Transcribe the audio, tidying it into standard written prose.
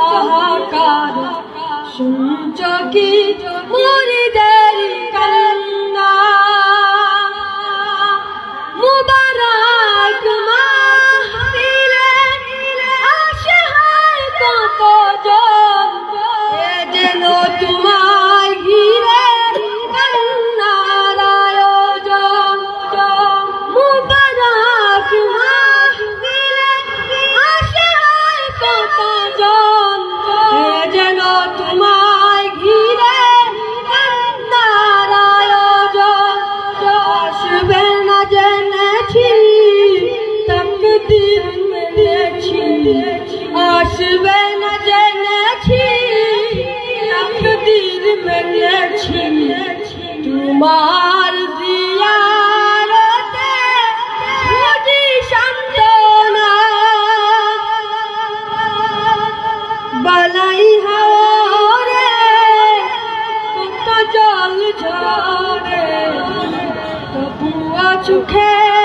হাহাকার শুনছ কি মুরিদের কান্না মুবারক মাহফিলে আসে হয় কতজন এ যেন তোমায় ঘিরে কান্নার আয়োজন মুবারক মাহফিলে আসে হয় কতজন এ যেন তোমায় ঘিরে কান্নার আয়োজন আসবে না জেনেছি তকদীর মেনেছি আসবে না জেনেছি তকদীর মেনেছি তোমার জিয়ারতে খুঁজি সান্ত্বনা বালাই হাওরে কত জল ঝরে তবুও চোখে